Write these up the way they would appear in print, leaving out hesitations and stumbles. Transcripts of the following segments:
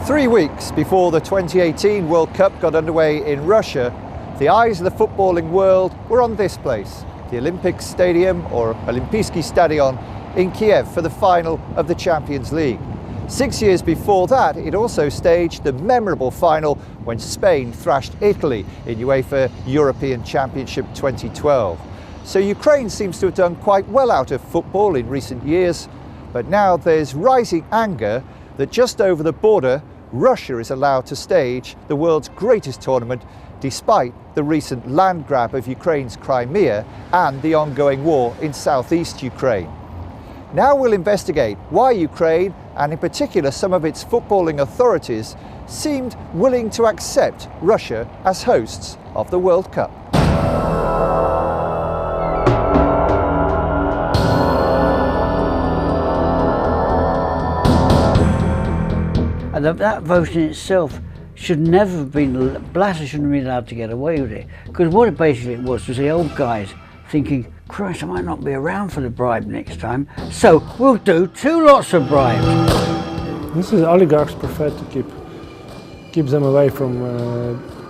3 weeks before the 2018 World Cup got underway in Russia, the eyes of the footballing world were on this place, the Olympic Stadium, or Olimpijski Stadion, in Kiev for the final of the Champions League. 6 years before that, it also staged the memorable final when Spain thrashed Italy in UEFA European Championship 2012. So Ukraine seems to have done quite well out of football in recent years, but now there's rising anger that just over the border, Russia is allowed to stage the world's greatest tournament despite the recent land grab of Ukraine's Crimea and the ongoing war in southeast Ukraine. Now we'll investigate why Ukraine, and in particular some of its footballing authorities, seemed willing to accept Russia as hosts of the World Cup. And that vote in itself should never have been, Blatter shouldn't have been allowed to get away with it. Because what it basically was the old guys thinking, Christ, I might not be around for the bribe next time, so we'll do 2 lots of bribes. This is oligarchs prefer to keep them away from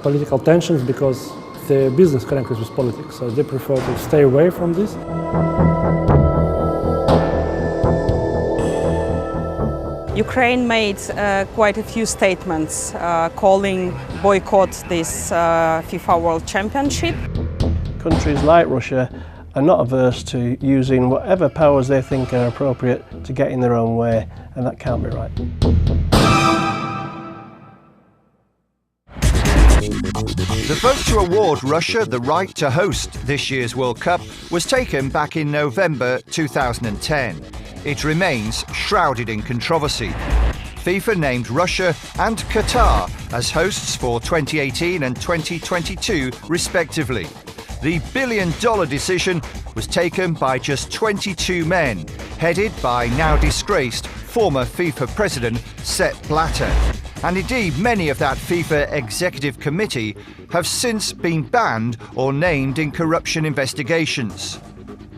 political tensions because their business connected with politics, so they prefer to stay away from this. Ukraine made quite a few statements calling boycott this FIFA World Championship. Countries like Russia are not averse to using whatever powers they think are appropriate to get in their own way, and that can't be right. The vote to award Russia the right to host this year's World Cup was taken back in November 2010. It remains shrouded in controversy. FIFA named Russia and Qatar as hosts for 2018 and 2022 respectively. The billion-dollar decision was taken by just 22 men, headed by now disgraced former FIFA president Sepp Blatter. And indeed, many of that FIFA executive committee have since been banned or named in corruption investigations.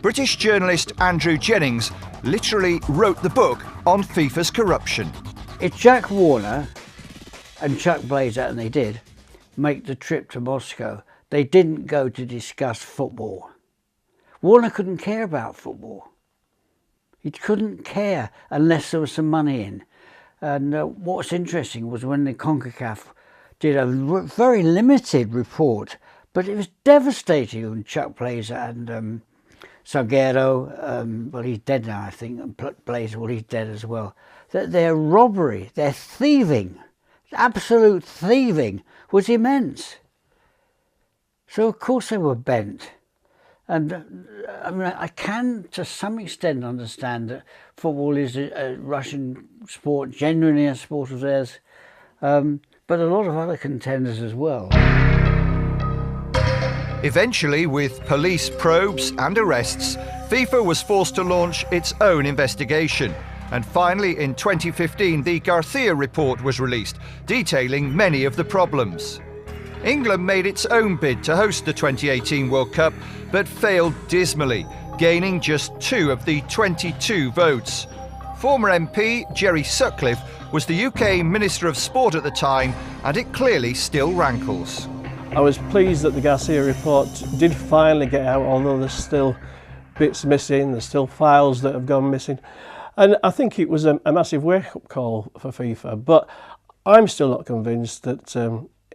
British journalist Andrew Jennings literally wrote the book on FIFA's corruption. If Jack Warner and Chuck Blazer, and they did, make the trip to Moscow, they didn't go to discuss football. Warner couldn't care about football. He couldn't care unless there was some money in. And what's interesting was when the CONCACAF did a very limited report, but it was devastating when Chuck Blazer and Salguero, well, he's dead now, I think, and Blazer, well, he's dead as well, that their robbery, their thieving, absolute thieving, was immense. So, of course, they were bent. And I mean, I can, to some extent, understand that football is a Russian sport, genuinely a sport of theirs, but a lot of other contenders as well. Eventually, with police probes and arrests, FIFA was forced to launch its own investigation. And finally, in 2015, the Garcia report was released, detailing many of the problems. England made its own bid to host the 2018 World Cup, but failed dismally, gaining just 2 of the 22 votes. Former MP Jerry Sutcliffe was the UK Minister of Sport at the time, and it clearly still rankles. I was pleased that the Garcia report did finally get out, although there's still bits missing, there's still files that have gone missing. And I think it was a massive wake-up call for FIFA, but I'm still not convinced that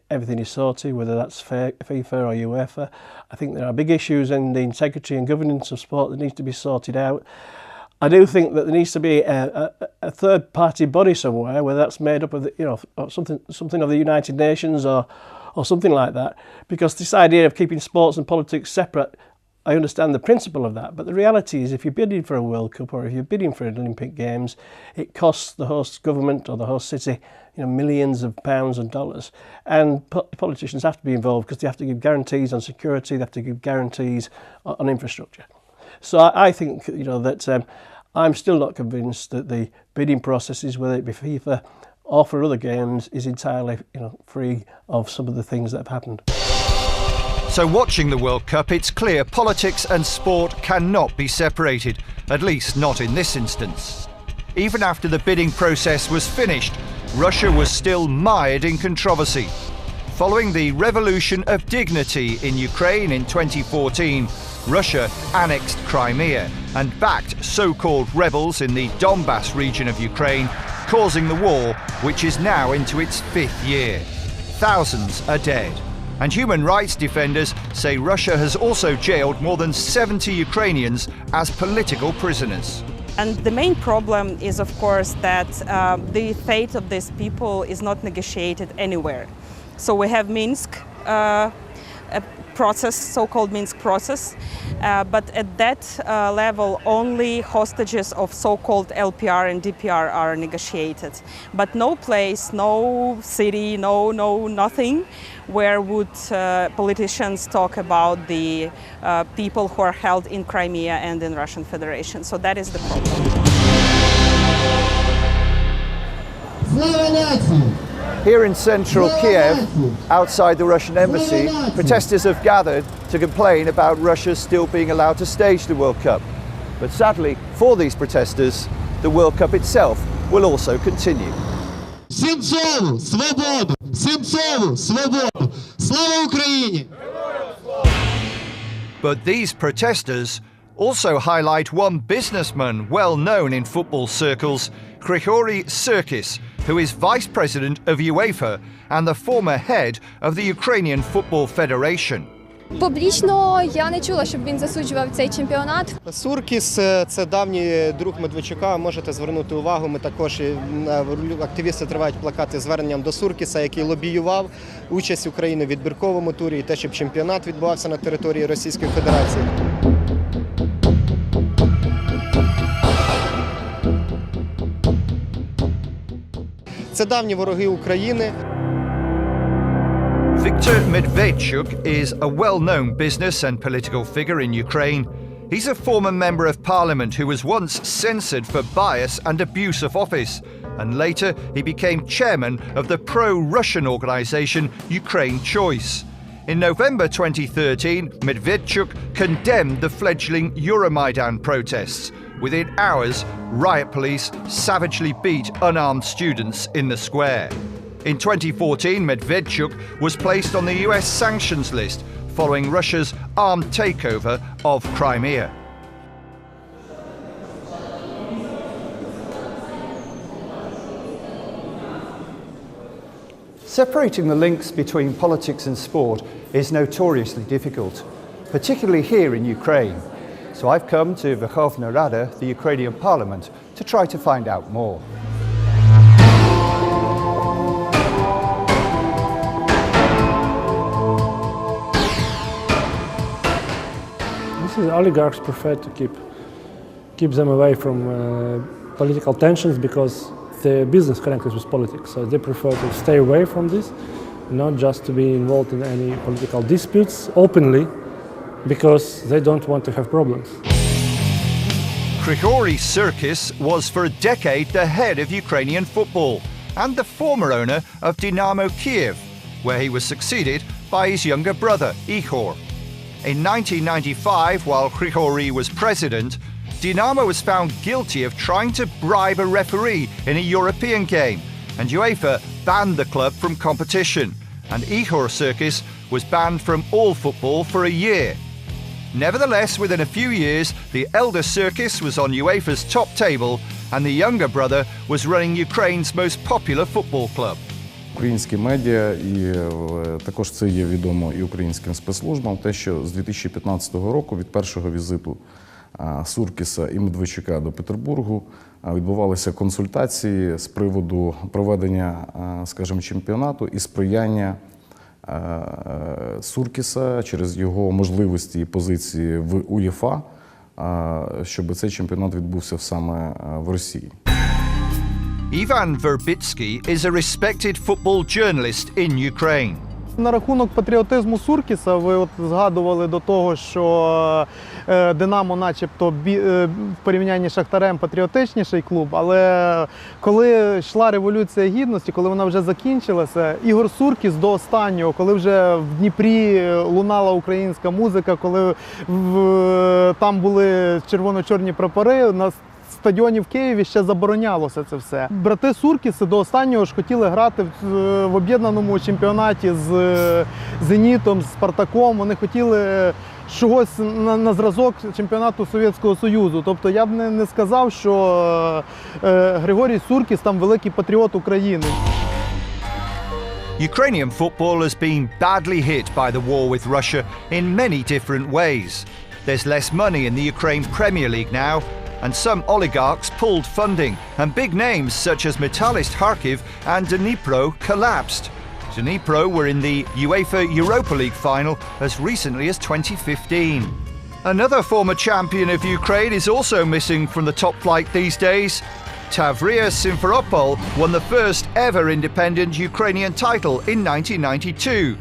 everything is sorted, whether that's FIFA or UEFA. I think there are big issues in the integrity and governance of sport that needs to be sorted out. I do think that there needs to be a third-party body somewhere, whether that's made up of something of the United Nations or something like that, because this idea of keeping sports and politics separate, I understand the principle of that, but the reality is if you're bidding for a World Cup or if you're bidding for an Olympic Games, it costs the host government or the host city millions of pounds and dollars, and politicians have to be involved because they have to give guarantees on security, they have to give guarantees on infrastructure. So I think that I'm still not convinced that the bidding processes, whether it be FIFA or for other games, is entirely free of some of the things that have happened. So watching the World Cup, it's clear politics and sport cannot be separated, at least not in this instance. Even after the bidding process was finished, Russia was still mired in controversy. Following the revolution of dignity in Ukraine in 2014, Russia annexed Crimea and backed so-called rebels in the Donbass region of Ukraine, causing the war, which is now into its 5th year. Thousands are dead. And human rights defenders say Russia has also jailed more than 70 Ukrainians as political prisoners. And the main problem is, of course, that the fate of these people is not negotiated anywhere. So we have Minsk process, so-called Minsk process, but at that level only hostages of so-called LPR and DPR are negotiated. But no place, no city, nothing where would politicians talk about the people who are held in Crimea and in Russian Federation. So that is the problem. Here in central Kiev, outside the Russian embassy, protesters have gathered to complain about Russia still being allowed to stage the World Cup. But sadly, for these protesters, the World Cup itself will also continue. Сімцову свободу! Сімцову свободу! Слава Україні! But these protesters also highlight one businessman well known in football circles, Grigory Syrkis, who is vice president of UEFA and the former head of the Ukrainian Football Federation. Публічно я не чула, щоб він засуджував цей чемпіонат. Суркіс – це давній друг Медведчука, можете звернути увагу. Ми також, активісти тривають плакати з зверненням до Суркіса, який лобіював участь України в відбірковому турі і те, щоб чемпіонат відбувався на території Російської Федерації. Це давні вороги України. Viktor Medvedchuk is a well-known business and political figure in Ukraine. He's a former member of parliament who was once censored for bias and abuse of office, and later he became chairman of the pro-Russian organization Ukraine Choice. In November 2013, Medvedchuk condemned the fledgling Euromaidan protests. Within hours, riot police savagely beat unarmed students in the square. In 2014, Medvedchuk was placed on the US sanctions list following Russia's armed takeover of Crimea. Separating the links between politics and sport is notoriously difficult, particularly here in Ukraine. So I've come to Verkhovna Rada, the Ukrainian parliament, to try to find out more. Oligarchs prefer to keep them away from political tensions because their business connected with politics. So they prefer to stay away from this, not just to be involved in any political disputes openly, because they don't want to have problems. Grigory Syrkis was for a decade the head of Ukrainian football and the former owner of Dynamo Kiev, where he was succeeded by his younger brother, Ihor. In 1995, while Grigory was president, Dynamo was found guilty of trying to bribe a referee in a European game, and UEFA banned the club from competition, and Ihor Syrkis was banned from all football for a year. Nevertheless, within a few years, the elder Syrkis was on UEFA's top table, and the younger brother was running Ukraine's most popular football club. Українські медіа, і також це є відомо і українським спецслужбам, те, що з 2015 року від першого візиту Суркіса і Медведчука до Петербургу відбувалися консультації з приводу проведення, скажімо, чемпіонату і сприяння Суркіса через його можливості і позиції в УЄФА, щоб цей чемпіонат відбувся саме в Росії. Ivan Verbitsky is a respected football journalist in Ukraine. На рахунок патріотизму Суркіса, ви от згадували до того, що Динамо начебто в порівнянні з Шахтарем патріотичніший клуб, але коли йшла Революція Гідності, коли вона вже закінчилася, Ігор Суркіс до останнього, коли вже в Дніпрі лунала українська музика, коли там були червоно-чорні прапори, стадіоні в Києві ще заборонялося це все. Брати Суркіси до останнього ж хотіли грати в об'єднаному чемпіонаті з «Зенітом», з «Спартаком». Вони хотіли чогось на зразок чемпіонату Совєтського Союзу. Тобто я б не сказав, що Григорій Суркіс там великий патріот України. Ukrainian football has been badly hit by the war with Russia in many different ways. There's less money in the Ukraine Premier League now, and some oligarchs pulled funding, and big names such as Metalist Kharkiv and Dnipro collapsed. Dnipro were in the UEFA Europa League final as recently as 2015. Another former champion of Ukraine is also missing from the top flight these days. Tavria Simferopol won the first ever independent Ukrainian title in 1992.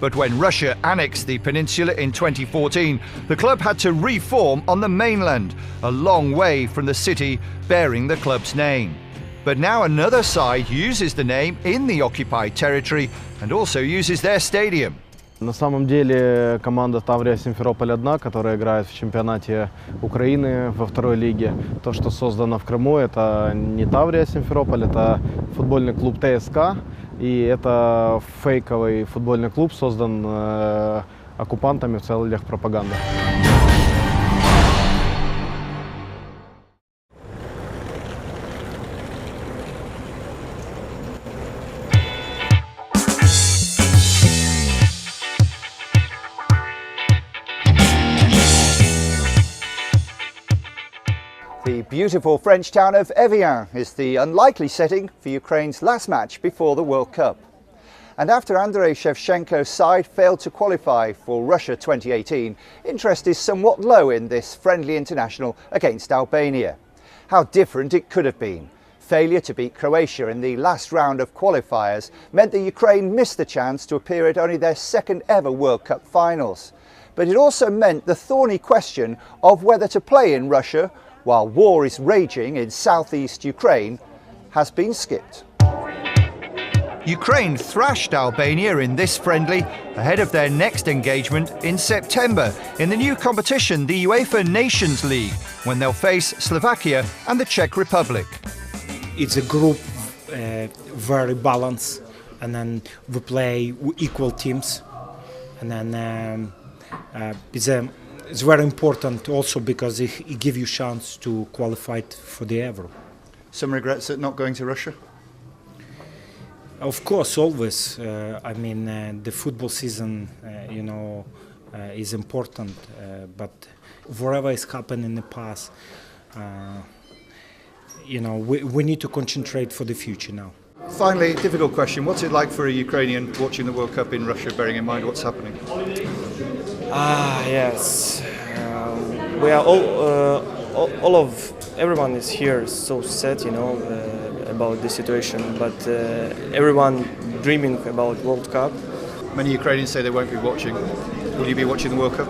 But when Russia annexed the peninsula in 2014, the club had to reform on the mainland, a long way from the city bearing the club's name. But now another side uses the name in the occupied territory and also uses their stadium. На самом деле команда Таврия Симферополь одна, которая играет в чемпионате Украины во второй лиге. То, что создано в Крыму, это не Таврия Симферополь, это футбольный клуб ТСК. И это фейковый футбольный клуб, создан оккупантами в целях пропаганды. The beautiful French town of Evian is the unlikely setting for Ukraine's last match before the World Cup. And after Andrei Shevchenko's side failed to qualify for Russia 2018, interest is somewhat low in this friendly international against Albania. How different it could have been. Failure to beat Croatia in the last round of qualifiers meant that Ukraine missed the chance to appear at only their second ever World Cup finals. But it also meant the thorny question of whether to play in Russia while war is raging in southeast Ukraine has been skipped. Ukraine thrashed Albania in this friendly ahead of their next engagement in September in the new competition, the UEFA Nations League, when they'll face Slovakia and the Czech Republic. It's a group very balanced, and then we play equal teams, and then it's very important also because it gives you chance to qualify for the Euro. Some regrets at not going to Russia? Of course, always. The football season, is important. But whatever has happened in the past, we need to concentrate for the future now. Finally, difficult question. What's it like for a Ukrainian watching the World Cup in Russia, bearing in mind what's happening? Yes. We are everyone is here so sad, about the situation, but everyone dreaming about World Cup. Many Ukrainians say they won't be watching. Will you be watching the World Cup?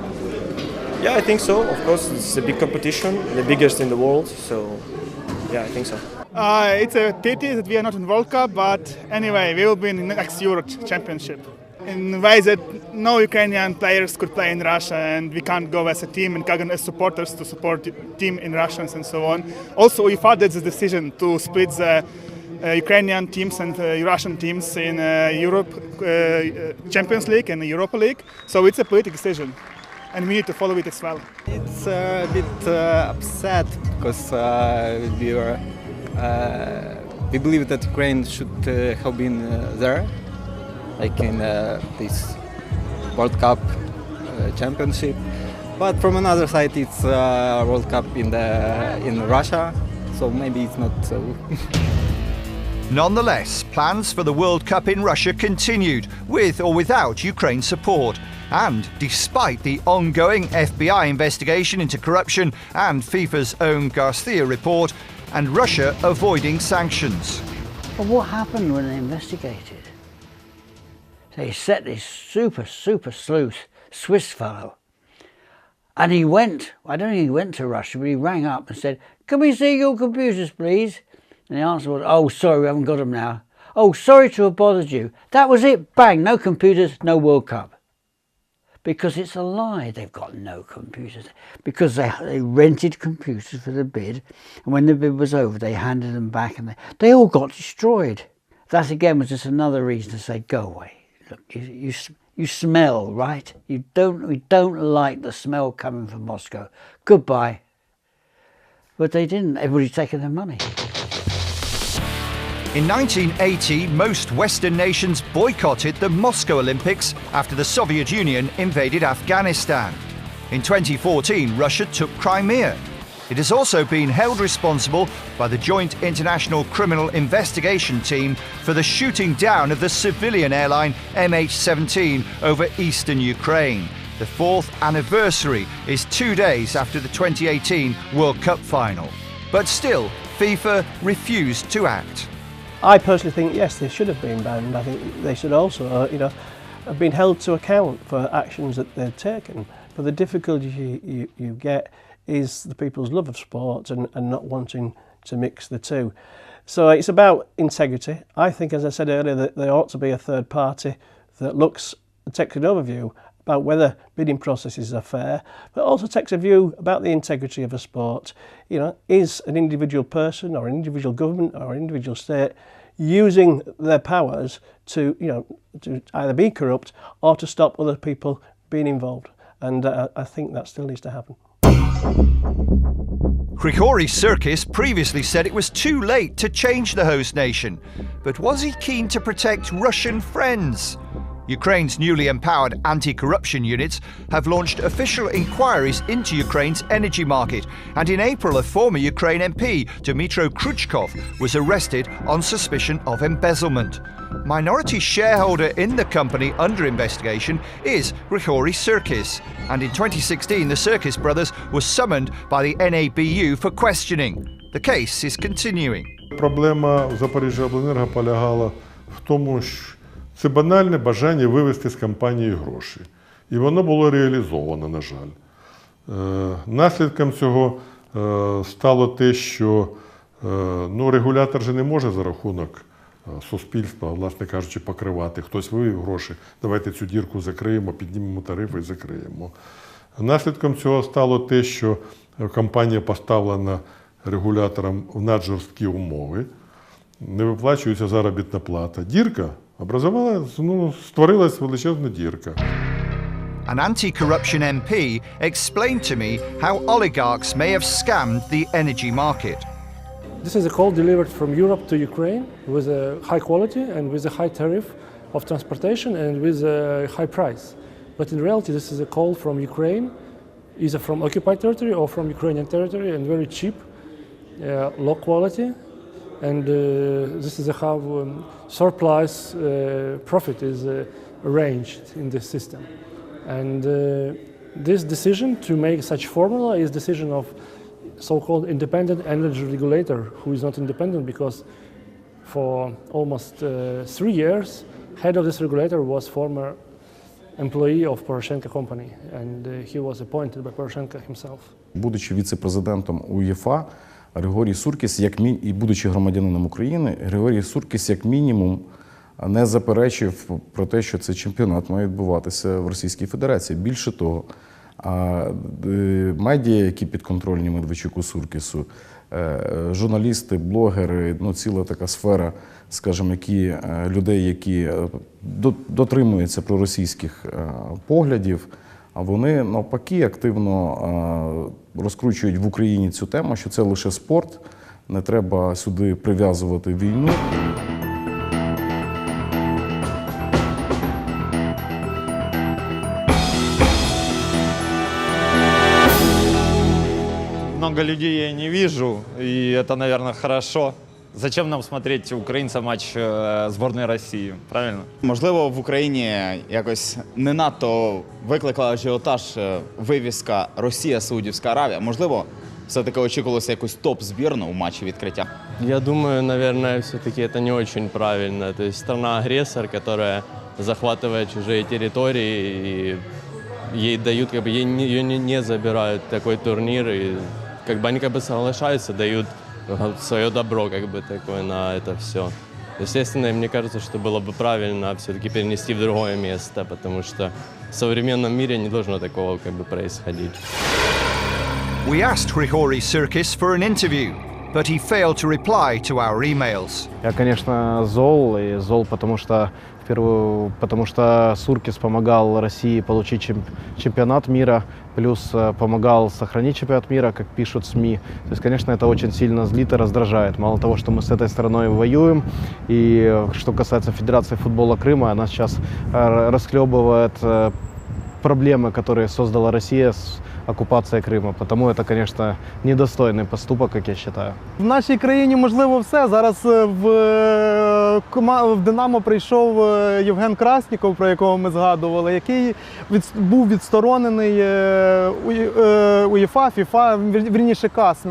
Yeah, I think so. Of course, it's a big competition, the biggest in the world, so yeah, I think so. It's a pity that we are not in World Cup, but anyway, we will be in the next Euro Championship. In ways that no Ukrainian players could play in Russia, and we can't go as a team and as supporters to support the team in Russians and so on. Also, UEFA did the decision to split the Ukrainian teams and Russian teams in Europe Champions League and the Europa League. So it's a political decision, and we need to follow it as well. It's a bit upset because we believe that Ukraine should have been there, like in this World Cup championship. But from another side, it's World Cup in Russia, so maybe it's not so. Nonetheless, plans for the World Cup in Russia continued, with or without Ukraine support. And despite the ongoing FBI investigation into corruption and FIFA's own Garcia report, and Russia avoiding sanctions. But what happened when they investigated? They set this super sleuth Swiss fellow. And he went, I don't think he went to Russia, but he rang up and said, "Can we see your computers, please?" And the answer was, "Oh, sorry, we haven't got them now. Oh, sorry to have bothered you." That was it, bang, no computers, no World Cup. because it's a lie. They've got no computers because they rented computers for the bid, and when the bid was over, they handed them back, and they all got destroyed. That again was just another reason to say, go away. Look, you smell, right? We don't like the smell coming from Moscow. Goodbye. But they didn't. Everybody's taken their money. In 1980, most Western nations boycotted the Moscow Olympics after the Soviet Union invaded Afghanistan. In 2014, Russia took Crimea. It has also been held responsible by the Joint International Criminal Investigation Team for the shooting down of the civilian airline MH17 over eastern Ukraine. The fourth anniversary is 2 days after the 2018 World Cup final. But still, FIFA refused to act. I personally think, yes, they should have been banned. I think they should also, have been held to account for actions that they've taken. But the difficulty you get is the people's love of sport and not wanting to mix the two. So it's about integrity. I think, as I said earlier, that there ought to be a third party that takes an overview about whether bidding processes are fair, but also takes a view about the integrity of a sport. Is an individual person or an individual government or an individual state using their powers to either be corrupt or to stop other people being involved? And I think that still needs to happen. Grigory Sirkis previously said it was too late to change the host nation, but was he keen to protect Russian friends? Ukraine's newly empowered anti-corruption units have launched official inquiries into Ukraine's energy market, and in April a former Ukraine MP, Dmytro Khrushchev, was arrested on suspicion of embezzlement. Minority shareholder in the company under investigation is Grigory Sirkis, and in 2016 the Sirkis brothers were summoned by the NABU for questioning. The case is continuing. Проблема в Запоріжжяобленерго полягала в тому, що це банальне бажання вивести з компанії гроші. І воно було реалізовано, на жаль. Наслідком цього стало те, що регулятор же не може за рахунок суспільства, власне кажучи, покривати. Хтось вивів гроші, давайте цю дірку закриємо, піднімемо тарифи і закриємо. Наслідком цього стало те, що компанія поставлена регулятором в наджорсткі умови, не виплачується заробітна плата. Дірка створилась величезна дірка. An anti-corruption MP explained to me how oligarchs may have scammed the energy market. This is a coal delivered from Europe to Ukraine with a high quality and with a high tariff of transportation and with a high price. But in reality, this is a coal from Ukraine, either from occupied territory or from Ukrainian territory, and very cheap, low quality. And this is how surplus profit is arranged in this system. And this decision to make such formula is decision of so-called independent energy regulator, who is not independent because for almost 3 years, head of this regulator was former employee of Poroshenko company, and he was appointed by Poroshenko himself. Будучи віце-президентом УЄФА, Григорій Суркіс, і будучи громадянином України, Григорій Суркіс як мінімум не заперечив про те, що цей чемпіонат має відбуватися в Російській Федерації. Більше того, медіа, які підконтрольні Медведчуку Суркісу, журналісти, блогери, ціла така сфера, скажімо, людей, які дотримуються проросійських поглядів, а вони навпаки активно розкручують в Україні цю тему, що це лише спорт, не треба сюди прив'язувати війну. Много людей я не вижу, и это, наверное, хорошо. Зачем нам смотреть українцям матч збірної Росії, правильно? Можливо, в Україні якось не надто викликала ажіотаж вивіска Росія-Саудівська Аравія. Можливо, все-таки очікувалося якусь топ-збірну у матчі відкриття? Я думаю, наверное, все-таки это не очень правильно. То есть страна-агрессор, которая захватывает чужие территории, и ей дают, ее не забирают такой турнир, и они соглашаются, дают свое добро такое на это все. Естественно, мне кажется, что было бы правильно все-таки перенести в другое место, потому что в современном мире не должно такого как бы происходить. We asked Grigori Surkis for an interview, but he failed to reply to our emails. Я, конечно, зол, и зол, потому что Суркис помогал России получить чемпионат мира, плюс помогал сохранить чемпионат мира, как пишут СМИ. То есть, конечно, это очень сильно злит и раздражает. Мало того, что мы с этой страной воюем, и что касается Федерации футбола Крыма, она сейчас расхлебывает проблемы, которые создала Россия с окупація Криму. Тому це, звісно, недостойний поступок, як я вважаю. В нашій країні можливо все. Зараз в «Динамо» прийшов Євген Красніков, про якого ми згадували, який був відсторонений УЄФА, ФІФА, вірніше КАС,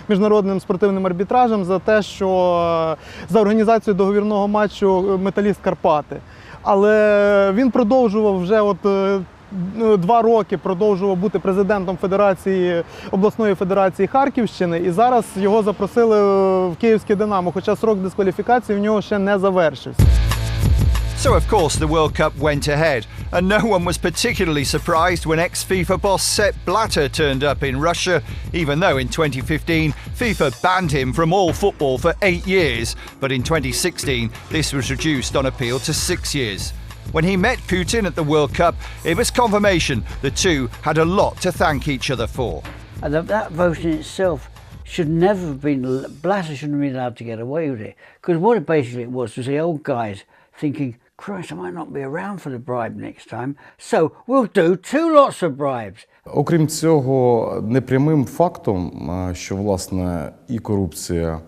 міжнародним спортивним арбітражем за те, що за організацію договірного матчу «Металіст Карпати». Але він продовжував вже 2 роки продовжував бути президентом обласної федерації Харківщини, і зараз його запросили в київське «Динамо», хоча срок дискваліфікації в нього ще не завершився. So of course the World Cup went ahead, and no one was particularly surprised when ex-FIFA boss Sepp Blatter turned up in Russia, even though in 2015 FIFA banned him from all football for 8 years, but in 2016 this was reduced on appeal to 6 years. When he met Putin at the World Cup, it was confirmation the two had a lot to thank each other for. And that vote in itself should never have been, Blatter shouldn't have been allowed to get away with it. Because what it basically was the old guys thinking, Christ, I might not be around for the bribe next time, so we'll do 2 lots of bribes. Окрім цього, непрямим фактом, що, власне, і корупція,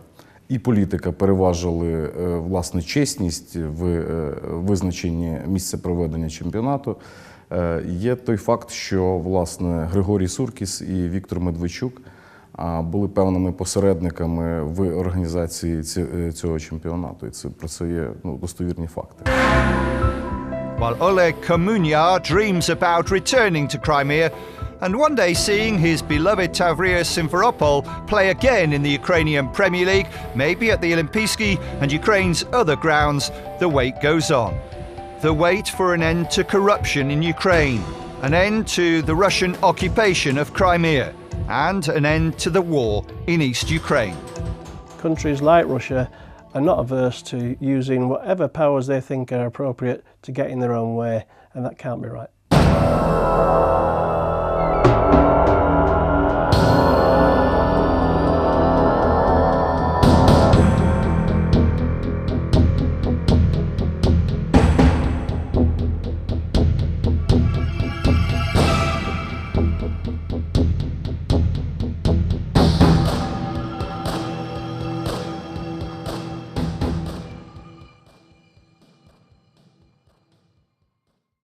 і політика переважили, власне, чесність в визначенні місця проведення чемпіонату, є той факт, що, власне, Григорій Суркіс і Віктор Медведчук були певними посередниками в організації цього чемпіонату. І про це є достовірні факти. While Oleg Komunya dreams about returning to Crimea and one day seeing his beloved Tavria Simferopol play again in the Ukrainian Premier League, maybe at the Olympijski and Ukraine's other grounds, the wait goes on. The wait for an end to corruption in Ukraine, an end to the Russian occupation of Crimea, and an end to the war in East Ukraine. Countries like Russia are not averse to using whatever powers they think are appropriate to get in their own way, and that can't be right.